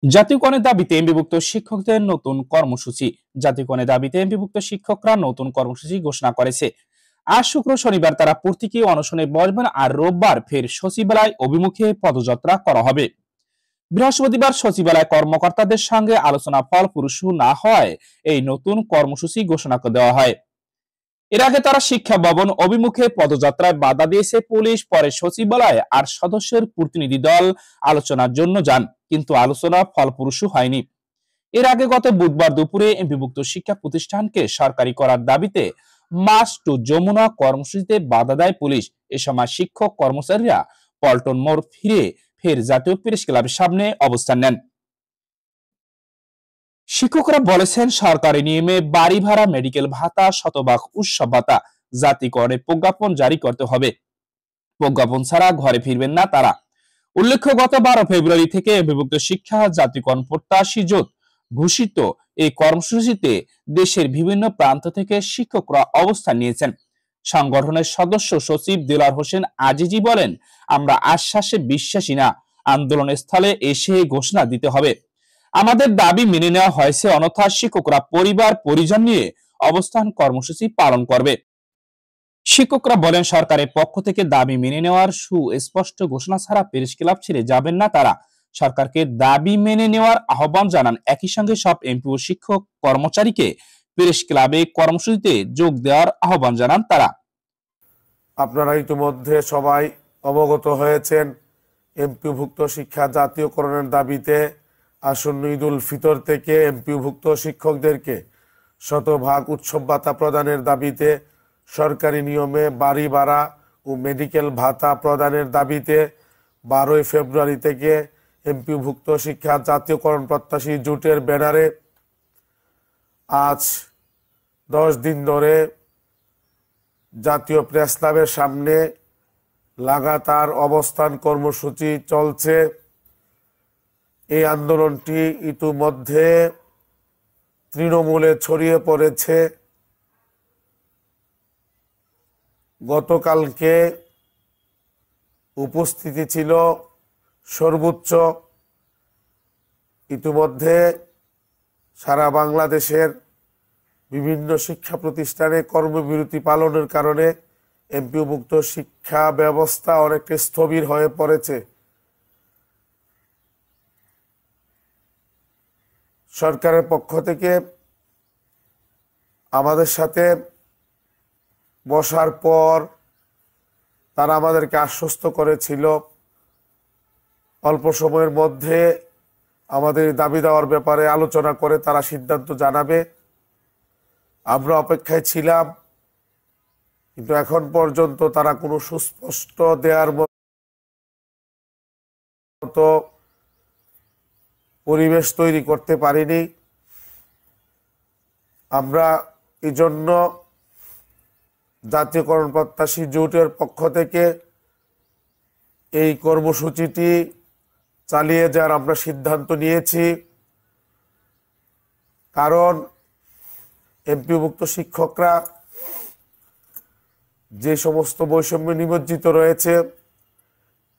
জাতীয়করণের দাবিতে এমপিভুক্ত শিক্ষকদের নতুন কর্মসূচি। জাতীয়করণের দাবিতে এমপিভুক্ত শিক্ষকরা নতুন কর্মসূচি ঘোষণা করেছে। আজ শুক্র শনিবার তারা প্রতীকী অনশনে বসবেন, আর রোববার ফের সচিবালয় অভিমুখে পদযাত্রা করা হবে। বৃহস্পতিবার সচিবালয় কর্মকর্তাদের সঙ্গে আলোচনা ফলপ্রসূ না হয় এই নতুন কর্মসূচি ঘোষণা দেওয়া হয়। এর আগে তারা শিক্ষা ভবন অভিমুখে পদযাত্রায় বাধা দিয়েছে পুলিশ। পরে সচিবালয়ে ৮ সদস্যের প্রতিনিধি দল আলোচনার জন্য যান, কিন্তু আলোচনা ফলপ্রসূ হয়নি। এর আগে গত বুধবার দুপুরে এমপিভুক্ত শিক্ষা প্রতিষ্ঠানকে সরকারি করার দাবিতে মার্চ টু যমুনা কর্মসূচিতে বাধা দেয় পুলিশ। এ সময় শিক্ষক কর্মচারীরা পল্টন মোড় ফের জাতীয় প্রেস ক্লাবের সামনে অবস্থান নেন। শিক্ষকরা বলেছেন, সরকারি নিয়মে বাড়ি ভাড়া, মেডিকেল ভাতা, শতভাগ উৎসব ভাতা, জাতীয়করণের প্রজ্ঞাপন জারি করতে হবে। প্রজ্ঞাপন ছাড়া ঘরে ফিরবেন না তারা। উল্লেখ্য, গত 12 ফেব্রুয়ারি থেকে বিভক্ত শিক্ষা জাতীয়করণ প্রত্যাশী জোট ঘোষিত এই কর্মসূচিতে দেশের বিভিন্ন প্রান্ত থেকে শিক্ষকরা অবস্থান নিয়েছেন। সংগঠনের সদস্য সচিব দেলার হোসেন আজিজি বলেন, আমরা আশ্বাসে বিশ্বাসী না, আন্দোলনের স্থলে এসে ঘোষণা দিতে হবে। আমাদের দাবি মেনে নেওয়া হয়েছে, অন্যথা শিক্ষকরা পরিবার পরিজন নিয়ে অবস্থান কর্মসূচি পালন করবে। শিক্ষকরা বলেন, সরকারের পক্ষ থেকে দাবি মেনে নেওয়ার সুস্পষ্ট ঘোষণা ছাড়া প্রেস ক্লাব ছেড়ে যাবেন না তারা। সরকারকে দাবি মেনে নেওয়ার আহ্বান জানান। একই সঙ্গে সব এমপি ও শিক্ষক কর্মচারীকে প্রেস ক্লাবে কর্মসূচিতে যোগ দেওয়ার আহ্বান জানান তারা। আপনারা ইতিমধ্যে সবাই অবগত হয়েছেন, এমপিভুক্ত শিক্ষা জাতীয়করণের দাবিতে আসন্ন ঈদ উল ফিতর থেকে এমপিভুক্ত শিক্ষকদেরকে শতভাগ উৎসব ভাতা প্রদানের দাবিতে, সরকারি নিয়মে বাড়ি ভাড়া ও মেডিকেল ভাতা প্রদানের দাবিতে 12 ফেব্রুয়ারি থেকে এমপিভুক্ত শিক্ষা জাতীয়করণ প্রত্যাশী জোটের ব্যানারে আজ 10 দিন ধরে জাতীয় প্রেস ক্লাবের সামনে লাগাতার অবস্থান কর্মসূচি চলছে। এই আন্দোলনটি ইতিমধ্যে তৃণমূলে ছড়িয়ে পড়েছে। গতকালকে উপস্থিতি ছিল সর্বোচ্চ। ইতিমধ্যে সারা বাংলাদেশের বিভিন্ন শিক্ষা প্রতিষ্ঠানে কর্মবিরতি পালনের কারণে এমপিভুক্ত শিক্ষা ব্যবস্থা অনেকটা স্থবির হয়ে পড়েছে। সরকারের পক্ষ থেকে আমাদের সাথে বসার পর তারা আমাদেরকে আশ্বস্ত করেছিল অল্প সময়ের মধ্যে আমাদের দাবি দেওয়ার ব্যাপারে আলোচনা করে তারা সিদ্ধান্ত জানাবে। আমরা অপেক্ষায় ছিলাম, কিন্তু এখন পর্যন্ত তারা কোনো সুস্পষ্ট দেওয়ার মতো পরিবেশ তৈরি করতে পারিনি। আমরা এই জন্য জাতীয়করণ প্রত্যাশী জোটের পক্ষ থেকে এই কর্মসূচিটি চালিয়ে যাওয়ার আমরা সিদ্ধান্ত নিয়েছি। কারণ এমপিভুক্ত শিক্ষকরা যে সমস্ত বৈষম্য নিমজ্জিত রয়েছে,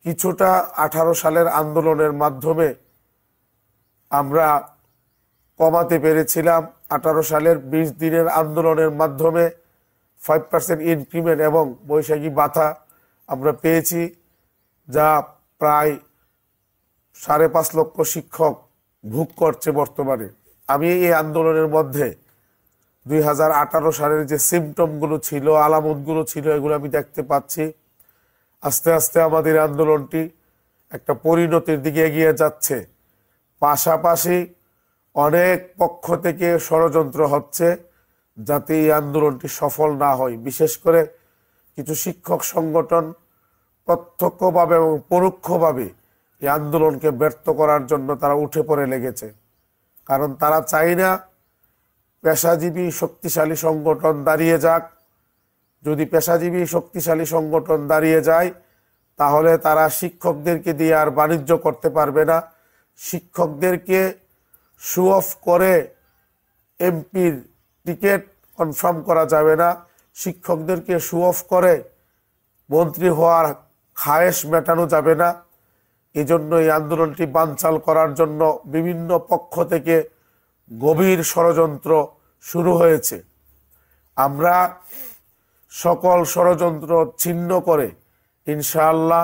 কিছুটা 18 সালের আন্দোলনের মাধ্যমে আমরা কমাতে পেরেছিলাম। 18 সালের 20 দিনের আন্দোলনের মাধ্যমে 5% ইনক্রিমেন্ট এবং বৈশাখী ভাতা আমরা পেয়েছি, যা প্রায় 5.5 লক্ষ শিক্ষক ভোগ করছে বর্তমানে। আমি এই আন্দোলনের মধ্যে 2018 সালের যে সিমটমগুলো ছিল, আলামতগুলো ছিল, এগুলো আমি দেখতে পাচ্ছি। আস্তে আস্তে আমাদের আন্দোলনটি একটা পরিণতির দিকে এগিয়ে যাচ্ছে। পাশাপাশি অনেক পক্ষ থেকে ষড়যন্ত্র হচ্ছে যাতে এই আন্দোলনটি সফল না হয়। বিশেষ করে কিছু শিক্ষক সংগঠন প্রত্যক্ষভাবে এবং পরোক্ষভাবে এই আন্দোলনকে ব্যর্থ করার জন্য তারা উঠে পড়ে লেগেছে। কারণ তারা চায় না পেশাজীবী শক্তিশালী সংগঠন দাঁড়িয়ে যাক। যদি পেশাজীবী শক্তিশালী সংগঠন দাঁড়িয়ে যায়, তাহলে তারা শিক্ষকদেরকে দিয়ে আর বাণিজ্য করতে পারবে না। শিক্ষকদেরকে শো অফ করে এমপির টিকিট কনফার্ম করা যাবে না। শিক্ষকদেরকে শো অফ করে মন্ত্রী হওয়ার খায়েশ মেটানো যাবে না। এই জন্য এই আন্দোলনটি বানচাল করার জন্য বিভিন্ন পক্ষ থেকে গভীর ষড়যন্ত্র শুরু হয়েছে। আমরা সকল ষড়যন্ত্র ছিন্ন করে ইনশাআল্লাহ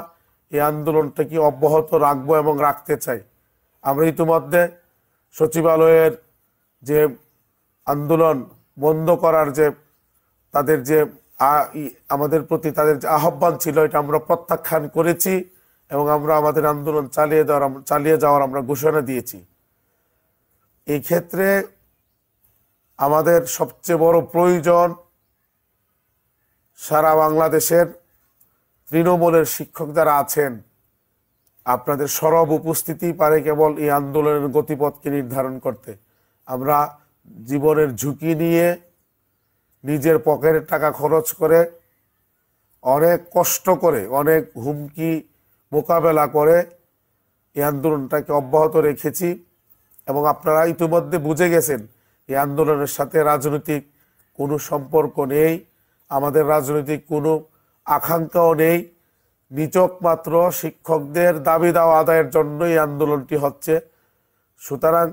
এই আন্দোলনটাকে অব্যাহত রাখবো এবং রাখতে চাই। আমরা ইতিমধ্যে সচিবালয়ের যে আন্দোলন বন্ধ করার যে তাদের যে আমাদের প্রতি তাদের যে আহ্বান ছিল, এটা আমরা প্রত্যাখ্যান করেছি এবং আমরা আমাদের আন্দোলন চালিয়ে যাওয়ার আমরা ঘোষণা দিয়েছি। এই ক্ষেত্রে আমাদের সবচেয়ে বড় প্রয়োজন সারা বাংলাদেশের তৃণমূলের শিক্ষক যারা আছেন, আপনাদের সরব উপস্থিতি পারে কেবল এই আন্দোলনের গতিপথকে নির্ধারণ করতে। আমরা জীবনের ঝুঁকি নিয়ে নিজের পকেটের টাকা খরচ করে অনেক কষ্ট করে অনেক হুমকি মোকাবেলা করে এই আন্দোলনটাকে অব্যাহত রেখেছি এবং আপনারা ইতিমধ্যে বুঝে গেছেন এই আন্দোলনের সাথে রাজনৈতিক কোনো সম্পর্ক নেই, আমাদের রাজনৈতিক কোনো আকাঙ্ক্ষাও নেই। নিছক মাত্র শিক্ষকদের দাবি দাওয়া আদায়ের জন্য এই আন্দোলনটি হচ্ছে। সুতরাং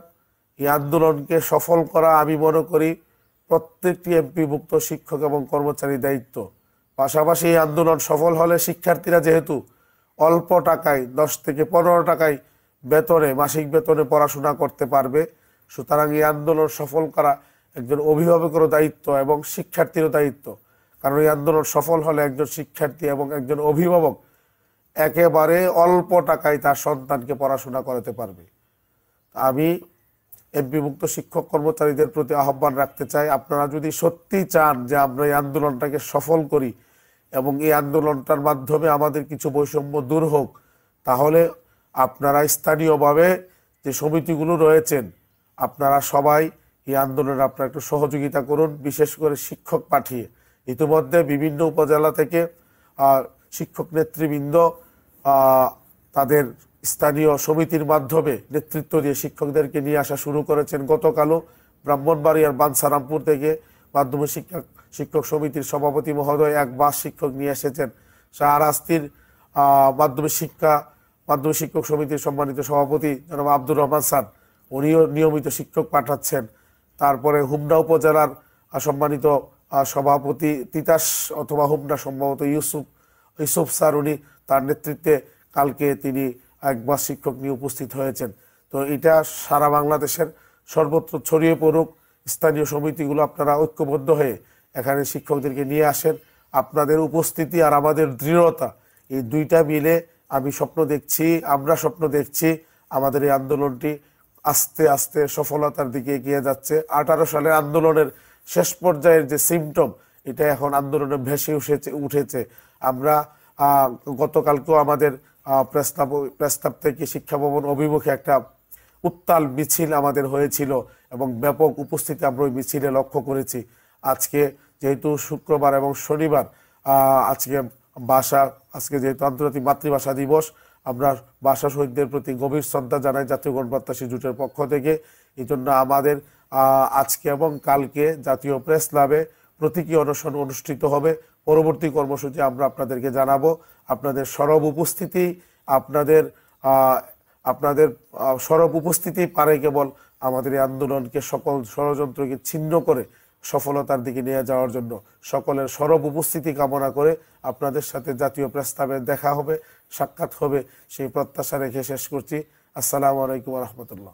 এই আন্দোলনকে সফল করা আমি মনে করি প্রত্যেকটি এমপিভুক্ত শিক্ষক এবং কর্মচারীর দায়িত্ব। পাশাপাশি এই আন্দোলন সফল হলে শিক্ষার্থীরা যেহেতু অল্প টাকায় 10 থেকে 15 টাকায় বেতনে মাসিক বেতনে পড়াশোনা করতে পারবে, সুতরাং এই আন্দোলন সফল করা একজন অভিভাবকেরও দায়িত্ব এবং শিক্ষার্থীরও দায়িত্ব। কারণ এই আন্দোলন সফল হলে একজন শিক্ষার্থী এবং একজন অভিভাবক একেবারে অল্প টাকায় তার সন্তানকে পড়াশোনা করাতে পারবে। আমি এমপিভুক্ত শিক্ষক কর্মচারীদের প্রতি আহ্বান রাখতে চাই, আপনারা যদি সত্যি চান যে আমরা এই আন্দোলনটাকে সফল করি এবং এই আন্দোলনটার মাধ্যমে আমাদের কিছু বৈষম্য দূর হোক, তাহলে আপনারা স্থানীয়ভাবে যে সমিতিগুলো রয়েছেন আপনারা সবাই এই আন্দোলনে আপনারা একটু সহযোগিতা করুন, বিশেষ করে শিক্ষক পাঠিয়ে। ইতিমধ্যে বিভিন্ন উপজেলা থেকে শিক্ষক নেতৃবৃন্দ তাদের স্থানীয় সমিতির মাধ্যমে নেতৃত্ব দিয়ে শিক্ষকদেরকে নিয়ে আসা শুরু করেছেন। গতকালও ব্রাহ্মণবাড়িয়ার বাঞ্ছারামপুর থেকে মাধ্যমিক শিক্ষক সমিতির সভাপতি মহোদয় এক বাস শিক্ষক নিয়ে এসেছেন। শাহরাস্তির মাধ্যমিক শিক্ষক সমিতির সম্মানিত সভাপতি জনাব আব্দুর রহমান স্যার, উনিও নিয়মিত শিক্ষক পাঠাচ্ছেন। তারপরে হুমনা উপজেলার সম্মানিত সভাপতি তিতাস অথবা হুমনা সম্ভবত ইউসুফ স্যার, উনি তার নেতৃত্বে কালকে তিনি এক বাস শিক্ষক নিয়ে উপস্থিত হয়েছেন। তো এটা সারা বাংলাদেশের সর্বত্র ছড়িয়ে পড়ুক। স্থানীয় সমিতিগুলো আপনারা ঐক্যবদ্ধ হয়ে এখানে শিক্ষকদেরকে নিয়ে আসেন। আপনাদের উপস্থিতি আর আমাদের দৃঢ়তা, এই দুইটা মিলে আমরা স্বপ্ন দেখছি আমাদের এই আন্দোলনটি আস্তে আস্তে সফলতার দিকে এগিয়ে যাচ্ছে। 18 সালের আন্দোলনের শেষ পর্যায়ের যে সিমটম, এটা এখন আন্দোলনে ভেসে উঠেছে। আমরা গতকালকেও আমাদের প্রেসক্লাব থেকে শিক্ষা ভবন অভিমুখে একটা উত্তাল মিছিল আমাদের হয়েছিল এবং ব্যাপক উপস্থিতি আমরা ওই মিছিলে লক্ষ্য করেছি। আজকে যেহেতু শুক্রবার এবং শনিবার, আজকে যেহেতু আন্তর্জাতিক মাতৃভাষা দিবস, আমরা ভাষা শহীদদের প্রতি গভীর শ্রদ্ধা জানাই জাতীয় গণপ্রত্যাশী জোটের পক্ষ থেকে। এই জন্য আমাদের আজকে এবং কালকে জাতীয় প্রেস ক্লাবে প্রতীকী অনশন অনুষ্ঠিত হবে। পরবর্তী কর্মসূচি আমরা আপনাদেরকে জানাবো। আপনাদের সরব উপস্থিতি পারে কেবল আমাদের এই আন্দোলনকে সকল ষড়যন্ত্রকে ছিন্ন করে সফলতার দিকে নিয়ে যাওয়ার জন্য। সকলের সরব উপস্থিতি কামনা করে আপনাদের সাথে জাতীয় প্রস্তাবে দেখা হবে, সাক্ষাৎ হবে, সেই প্রত্যাশা রেখে শেষ করছি। আসসালামু আলাইকুম ওয়া রাহমাতুল্লাহ।